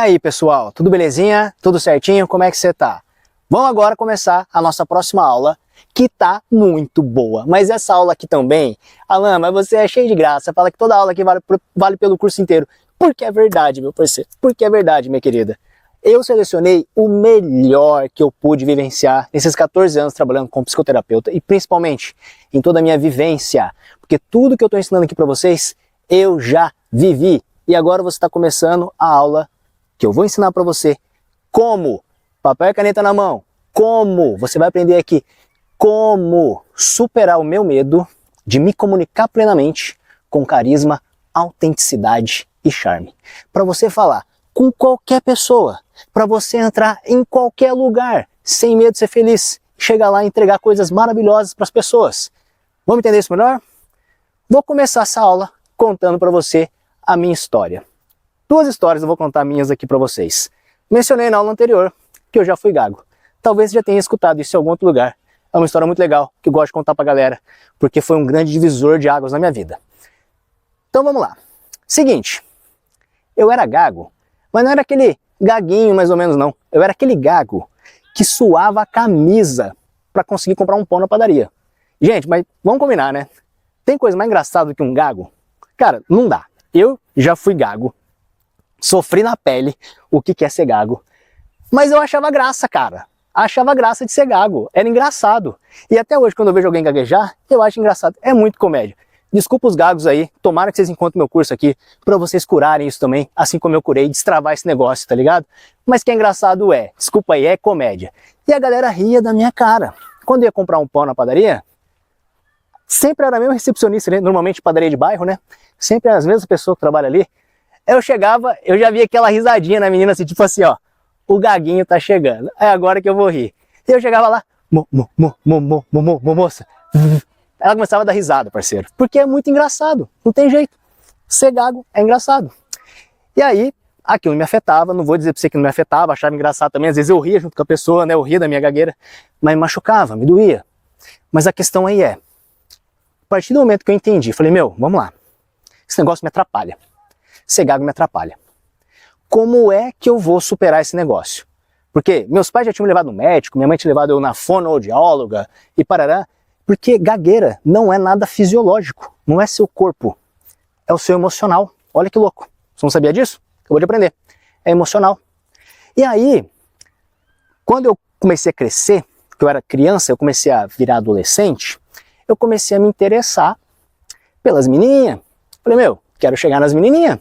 aí, pessoal, tudo belezinha? Tudo certinho? Como é que você tá? Vamos agora começar a nossa próxima aula, que tá muito boa. Mas essa aula aqui também, Alan, mas você é cheio de graça, fala que toda aula aqui vale pelo curso inteiro. Porque é verdade, meu parceiro, porque é verdade, minha querida. Eu selecionei o melhor que eu pude vivenciar nesses 14 anos trabalhando como psicoterapeuta e principalmente em toda a minha vivência. Porque tudo que eu estou ensinando aqui para vocês, eu já vivi. E agora você está começando a aula que eu vou ensinar para você como, papel e caneta na mão, como, você vai aprender aqui como superar o meu medo de me comunicar plenamente com carisma, autenticidade e charme. Para você falar com qualquer pessoa, para você entrar em qualquer lugar, sem medo de ser feliz, chegar lá e entregar coisas maravilhosas para as pessoas. Vamos entender isso melhor? Vou começar essa aula contando para você a minha história. Duas histórias eu vou contar minhas aqui para vocês. Mencionei na aula anterior que eu já fui gago. Talvez você já tenha escutado isso em algum outro lugar. É uma história muito legal que eu gosto de contar pra galera, porque foi um grande divisor de águas na minha vida. Então vamos lá. Seguinte, eu era gago, mas não era aquele gaguinho mais ou menos não. Eu era aquele gago que suava a camisa para conseguir comprar um pão na padaria. Gente, mas vamos combinar, né? Tem coisa mais engraçada do que um gago? Cara, não dá. Eu já fui gago, sofri na pele o que é ser gago, mas eu achava graça, cara. Achava graça de ser gago, era engraçado. E até hoje, quando eu vejo alguém gaguejar, eu acho engraçado, é muito comédia. Desculpa os gagos aí, tomara que vocês encontrem meu curso aqui, pra vocês curarem isso também, assim como eu curei, destravar esse negócio, tá ligado? Mas que é engraçado desculpa aí, é comédia. E a galera ria da minha cara. Quando eu ia comprar um pão na padaria, sempre era mesmo recepcionista, né? Normalmente padaria de bairro, né? Sempre as mesmas pessoas que trabalham ali. Eu chegava, eu já via aquela risadinha na menina, assim, tipo assim, ó, o gaguinho tá chegando, é agora que eu vou rir. E eu chegava lá, moça. Ela começava a dar risada, parceiro, porque é muito engraçado, não tem jeito. Ser gago é engraçado. E aí, aquilo me afetava, não vou dizer pra você que não me afetava, achava engraçado também, às vezes eu ria junto com a pessoa, né, eu ria da minha gagueira, mas me machucava, me doía. Mas a questão aí a partir do momento que eu entendi, falei, meu, vamos lá, esse negócio me atrapalha. Ser gago me atrapalha. Como é que eu vou superar esse negócio? Porque meus pais já tinham me levado no médico, minha mãe tinha levado eu na fonoaudióloga e parará. Porque gagueira não é nada fisiológico, não é seu corpo, é o seu emocional. Olha que louco, você não sabia disso? Acabou de aprender. É emocional. E aí, quando eu comecei a crescer, que eu era criança, eu comecei a virar adolescente, eu comecei a me interessar pelas menininhas. Falei, meu, quero chegar nas menininhas.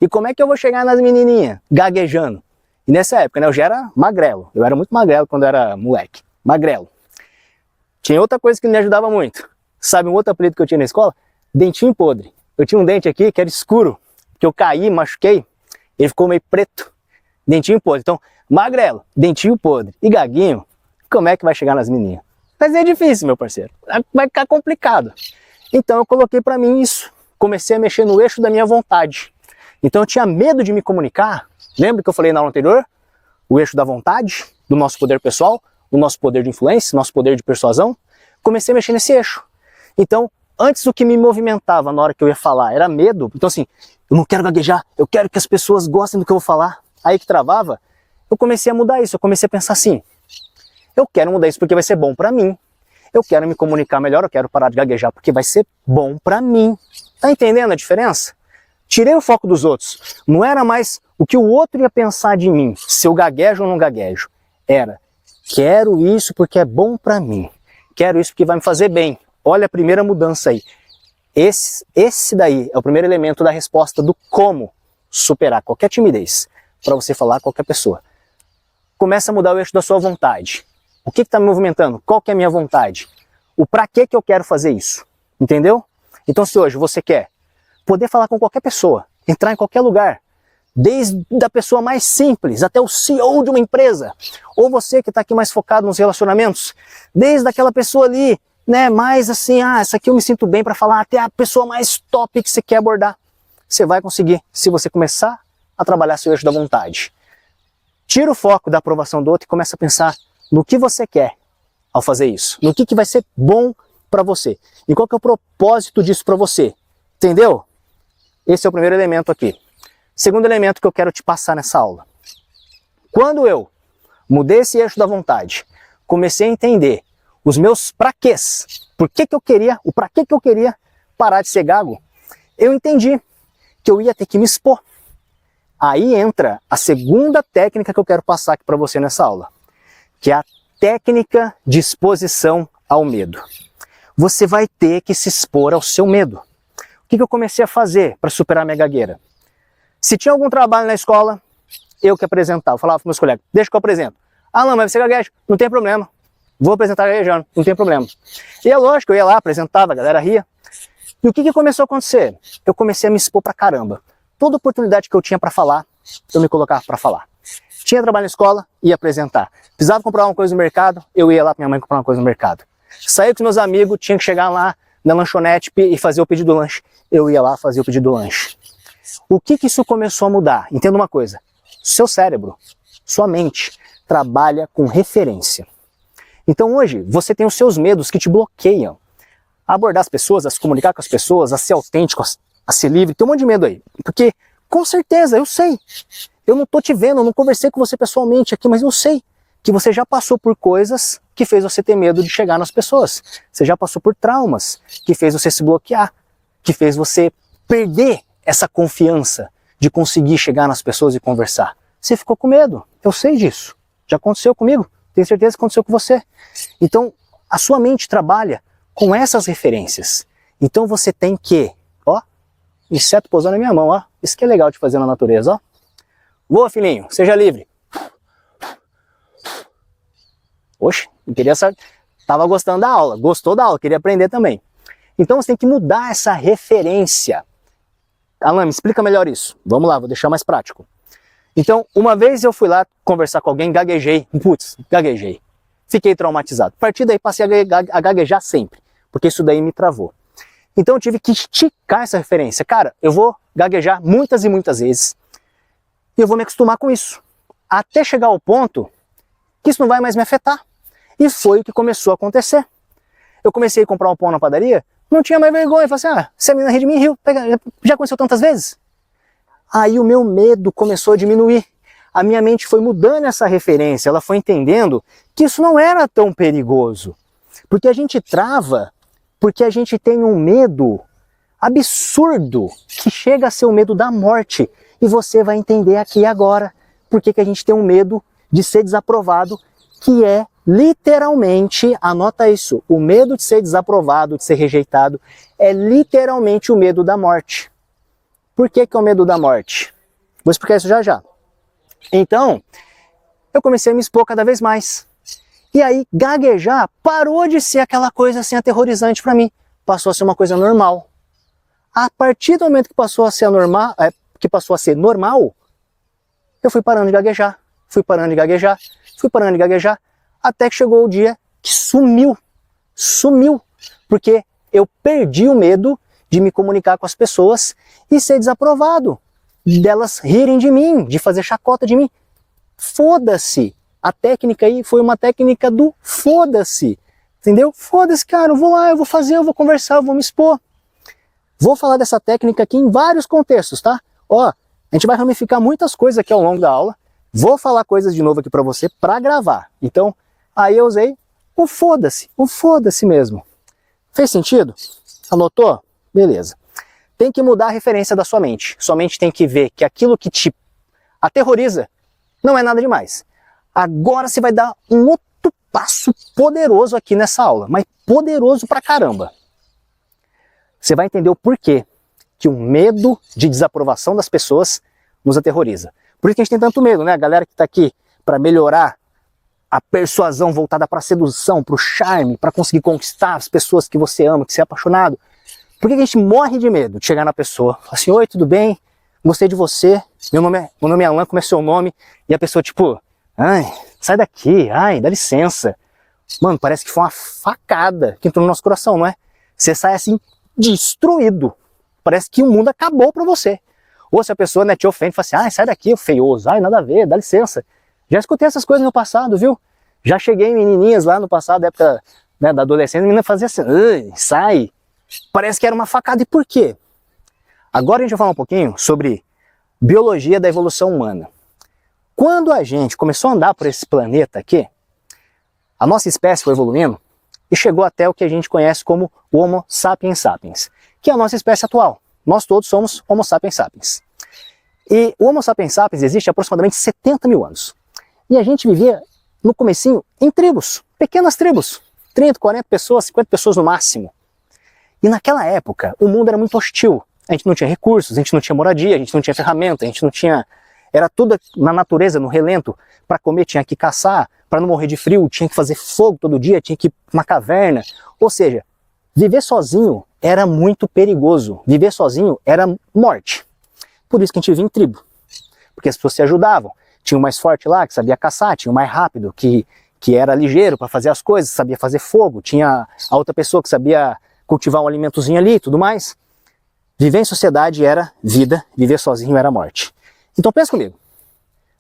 E como é que eu vou chegar nas menininhas? Gaguejando. E nessa época, né, eu já era magrelo. Eu era muito magrelo quando eu era moleque. Magrelo. Tinha outra coisa que me ajudava muito. Sabe um outro apelido que eu tinha na escola? Dentinho podre. Eu tinha um dente aqui que era escuro, que eu caí, machuquei, ele ficou meio preto. Dentinho podre. Então, magrelo, dentinho podre e gaguinho, como é que vai chegar nas menininhas? Mas é difícil, meu parceiro. Vai ficar complicado. Então eu coloquei pra mim isso. Comecei a mexer no eixo da minha vontade. Então eu tinha medo de me comunicar. Lembra que eu falei na aula anterior? O eixo da vontade, do nosso poder pessoal, do nosso poder de influência, nosso poder de persuasão. Comecei a mexer nesse eixo. Então, antes o que me movimentava na hora que eu ia falar era medo. Então assim, eu não quero gaguejar, eu quero que as pessoas gostem do que eu vou falar. Aí que travava, eu comecei a mudar isso. Eu comecei a pensar assim, eu quero mudar isso porque vai ser bom pra mim. Eu quero me comunicar melhor, eu quero parar de gaguejar porque vai ser bom pra mim. Tá entendendo a diferença? Tirei o foco dos outros. Não era mais o que o outro ia pensar de mim, se eu gaguejo ou não gaguejo. Era, quero isso porque é bom pra mim. Quero isso porque vai me fazer bem. Olha a primeira mudança aí. Esse daí é o primeiro elemento da resposta do como superar qualquer timidez para você falar com qualquer pessoa. Começa a mudar o eixo da sua vontade. O que está me movimentando? Qual que é a minha vontade? O pra que eu quero fazer isso? Entendeu? Então se hoje você quer poder falar com qualquer pessoa, entrar em qualquer lugar, desde a pessoa mais simples até o CEO de uma empresa, ou você que está aqui mais focado nos relacionamentos, desde aquela pessoa ali, né, mais assim, essa aqui eu me sinto bem para falar, até a pessoa mais top que você quer abordar, você vai conseguir se você começar a trabalhar seu eixo da vontade. Tira o foco da aprovação do outro e começa a pensar no que você quer ao fazer isso, no que vai ser bom para você, e qual que é o propósito disso para você, entendeu? Esse é o primeiro elemento aqui. Segundo elemento que eu quero te passar nessa aula. Quando eu mudei esse eixo da vontade, comecei a entender os meus praquês, por que que eu queria, o pra que que eu queria parar de ser gago, eu entendi que eu ia ter que me expor. Aí entra a segunda técnica que eu quero passar aqui para você nessa aula, que é a técnica de exposição ao medo. Você vai ter que se expor ao seu medo. O que eu comecei a fazer para superar a minha gagueira? Se tinha algum trabalho na escola, eu que apresentava, eu falava para meus colegas, deixa que eu apresento. Ah, não, mas você gagueja, não tem problema. Vou apresentar gaguejando, não tem problema. E é lógico, eu ia lá, apresentava, a galera ria. E o que começou a acontecer? Eu comecei a me expor pra caramba. Toda oportunidade que eu tinha para falar, eu me colocava para falar. Tinha trabalho na escola, ia apresentar. Precisava comprar uma coisa no mercado, eu ia lá com minha mãe comprar uma coisa no mercado. Saía com os meus amigos, tinha que chegar lá na lanchonete e fazer o pedido do lanche. Eu ia lá fazer o pedido do lanche. O que isso começou a mudar? Entenda uma coisa. Seu cérebro, sua mente, trabalha com referência. Então hoje, você tem os seus medos que te bloqueiam a abordar as pessoas, a se comunicar com as pessoas, a ser autêntico, a ser livre. Tem um monte de medo aí. Porque, com certeza, eu sei. Eu não tô te vendo, eu não conversei com você pessoalmente aqui, mas eu sei que você já passou por coisas que fez você ter medo de chegar nas pessoas. Você já passou por traumas que fez você se bloquear, que fez você perder essa confiança de conseguir chegar nas pessoas e conversar. Você ficou com medo, eu sei disso. Já aconteceu comigo, tenho certeza que aconteceu com você. Então, a sua mente trabalha com essas referências. Então você tem que, ó, inseto pousando na minha mão, ó. Isso que é legal de fazer na natureza, ó. Voa, filhinho, seja livre. Oxe, não queria saber. Tava gostando da aula, gostou da aula, queria aprender também. Então você tem que mudar essa referência. Alan, me explica melhor isso. Vamos lá, vou deixar mais prático. Então, uma vez eu fui lá conversar com alguém, gaguejei. Putz, gaguejei. Fiquei traumatizado. A partir daí passei a gaguejar sempre, porque isso daí me travou. Então eu tive que esticar essa referência. Cara, eu vou gaguejar muitas e muitas vezes e eu vou me acostumar com isso. Até chegar ao ponto que isso não vai mais me afetar. E foi o que começou a acontecer. Eu comecei a comprar um pão na padaria, não tinha mais vergonha. Falei assim, se a menina ri de mim, riu. Já aconteceu tantas vezes? Aí o meu medo começou a diminuir. A minha mente foi mudando essa referência, ela foi entendendo que isso não era tão perigoso. Porque a gente trava, porque a gente tem um medo absurdo, que chega a ser o medo da morte. E você vai entender aqui e agora por que a gente tem um medo de ser desaprovado, que é literalmente, anota isso, o medo de ser desaprovado, de ser rejeitado, é literalmente o medo da morte. Por que é o medo da morte? Vou explicar isso já já. Então, eu comecei a me expor cada vez mais. E aí, gaguejar parou de ser aquela coisa assim aterrorizante para mim. Passou a ser uma coisa normal. A partir do momento que passou a ser normal, eu fui parando de gaguejar, fui parando de gaguejar, fui parando de gaguejar, até que chegou o dia que sumiu. Sumiu. Porque eu perdi o medo de me comunicar com as pessoas e ser desaprovado, delas rirem de mim, de fazer chacota de mim. Foda-se. A técnica aí foi uma técnica do foda-se. Entendeu? Foda-se, cara, eu vou lá, eu vou fazer, eu vou conversar, eu vou me expor. Vou falar dessa técnica aqui em vários contextos, tá? Ó, a gente vai ramificar muitas coisas aqui ao longo da aula. Vou falar coisas de novo aqui pra você pra gravar. Então, aí eu usei o foda-se mesmo. Fez sentido? Anotou? Beleza. Tem que mudar a referência da sua mente. Sua mente tem que ver que aquilo que te aterroriza não é nada demais. Agora você vai dar um outro passo poderoso aqui nessa aula, mas poderoso pra caramba. Você vai entender o porquê que o medo de desaprovação das pessoas nos aterroriza. Por isso que a gente tem tanto medo, né? A galera que tá aqui para melhorar a persuasão voltada para a sedução, para o charme, para conseguir conquistar as pessoas que você ama, que você é apaixonado. Por que a gente morre de medo de chegar na pessoa? Fala assim, oi, tudo bem? Gostei de você. Meu nome é Alan, como é seu nome? E a pessoa tipo, ai, sai daqui, ai, dá licença. Mano, parece que foi uma facada que entrou no nosso coração, não é? Você sai assim, destruído. Parece que o mundo acabou pra você. Ou se a pessoa, né, te ofende, fala assim, ai, sai daqui, feioso, ai, nada a ver, dá licença. Já escutei essas coisas no passado, viu? Já cheguei em menininhas lá no passado, época, né, da adolescência, a menina fazia assim, ai, sai. Parece que era uma facada. E por quê? Agora a gente vai falar um pouquinho sobre biologia da evolução humana. Quando a gente começou a andar por esse planeta aqui, a nossa espécie foi evoluindo e chegou até o que a gente conhece como o Homo sapiens sapiens, que é a nossa espécie atual. Nós todos somos Homo sapiens sapiens. E o Homo sapiens sapiens existe há aproximadamente 70 mil anos. E a gente vivia, no comecinho, em tribos, pequenas tribos, 30, 40 pessoas, 50 pessoas no máximo. E naquela época, o mundo era muito hostil. A gente não tinha recursos, a gente não tinha moradia, a gente não tinha ferramenta, a gente não tinha... Era tudo na natureza, no relento. Para comer tinha que caçar, para não morrer de frio tinha que fazer fogo todo dia, tinha que ir para uma caverna. Ou seja, viver sozinho era muito perigoso. Viver sozinho era morte. Por isso que a gente vivia em tribo. Porque as pessoas se ajudavam. Tinha o mais forte lá, que sabia caçar, tinha o mais rápido, que era ligeiro para fazer as coisas, sabia fazer fogo, tinha a outra pessoa que sabia cultivar um alimentozinho ali e tudo mais. Viver em sociedade era vida, viver sozinho era morte. Então pensa comigo,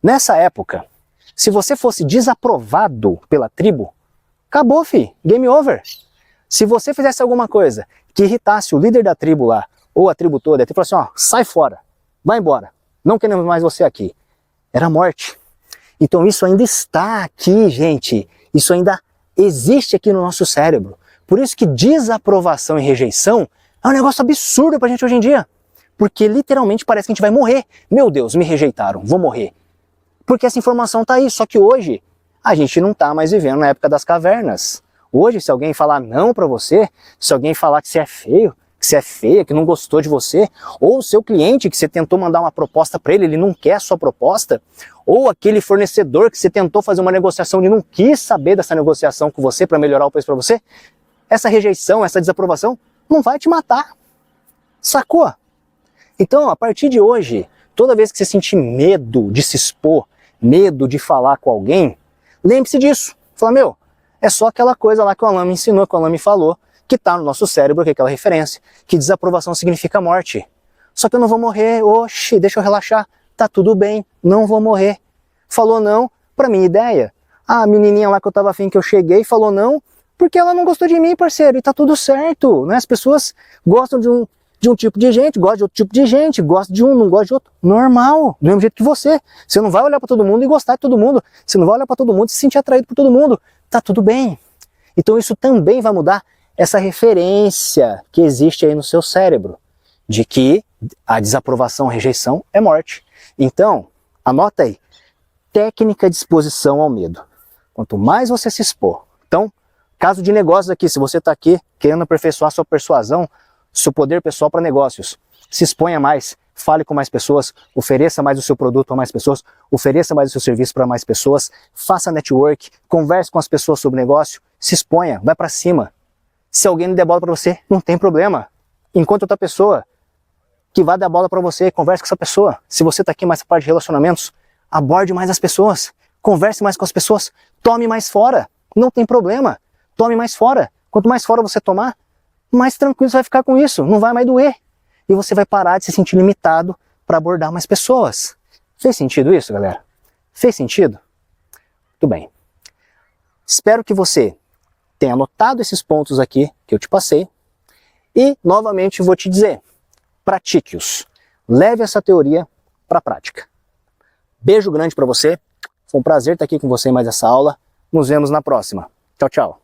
nessa época, se você fosse desaprovado pela tribo, acabou, fi, game over. Se você fizesse alguma coisa que irritasse o líder da tribo lá, ou a tribo toda, a tribo falou assim, ó, sai fora, vai embora, não queremos mais você aqui. Era morte. Então isso ainda está aqui, gente, isso ainda existe aqui no nosso cérebro. Por isso que desaprovação e rejeição é um negócio absurdo pra gente hoje em dia. Porque literalmente parece que a gente vai morrer. Meu Deus, me rejeitaram, vou morrer. Porque essa informação tá aí, só que hoje a gente não tá mais vivendo na época das cavernas. Hoje, se alguém falar não pra você, se alguém falar que você é feio, que você é feia, que não gostou de você, ou o seu cliente que você tentou mandar uma proposta para ele não quer a sua proposta, ou aquele fornecedor que você tentou fazer uma negociação e não quis saber dessa negociação com você para melhorar o preço para você, essa rejeição, essa desaprovação não vai te matar. Sacou? Então, a partir de hoje, toda vez que você sentir medo de se expor, medo de falar com alguém, lembre-se disso. Fala, meu, é só aquela coisa lá que o Alan me ensinou, que o Alan me falou, que está no nosso cérebro, que é aquela referência, que desaprovação significa morte. Só que eu não vou morrer, oxi, deixa eu relaxar, tá tudo bem, não vou morrer. Falou não pra minha ideia. A menininha lá que eu tava afim que eu cheguei falou não, porque ela não gostou de mim, parceiro, e tá tudo certo, né? As pessoas gostam de um tipo de gente, gostam de outro tipo de gente, gostam de um, não gostam de outro. Normal, do mesmo jeito que você. Você não vai olhar pra todo mundo e gostar de todo mundo. Você não vai olhar pra todo mundo e se sentir atraído por todo mundo. Tá tudo bem. Então isso também vai mudar essa referência que existe aí no seu cérebro, de que a desaprovação, a rejeição é morte. Então, anota aí, técnica de exposição ao medo. Quanto mais você se expor. Então, caso de negócios aqui, se você está aqui querendo aperfeiçoar sua persuasão, seu poder pessoal para negócios, se exponha mais, fale com mais pessoas, ofereça mais o seu produto a mais pessoas, ofereça mais o seu serviço para mais pessoas, faça network, converse com as pessoas sobre negócio, se exponha, vai para cima. Se alguém não der bola para você, não tem problema. Encontre outra pessoa que vai dar bola para você, converse com essa pessoa. Se você está aqui mais na parte de relacionamentos, aborde mais as pessoas, converse mais com as pessoas, tome mais fora, não tem problema, tome mais fora. Quanto mais fora você tomar, mais tranquilo você vai ficar com isso, não vai mais doer. E você vai parar de se sentir limitado para abordar mais pessoas. Fez sentido isso, galera? Fez sentido? Muito bem. Espero que você tenha anotado esses pontos aqui que eu te passei. E, novamente, vou te dizer, pratique-os. Leve essa teoria para a prática. Beijo grande para você. Foi um prazer estar aqui com você em mais essa aula. Nos vemos na próxima. Tchau, tchau.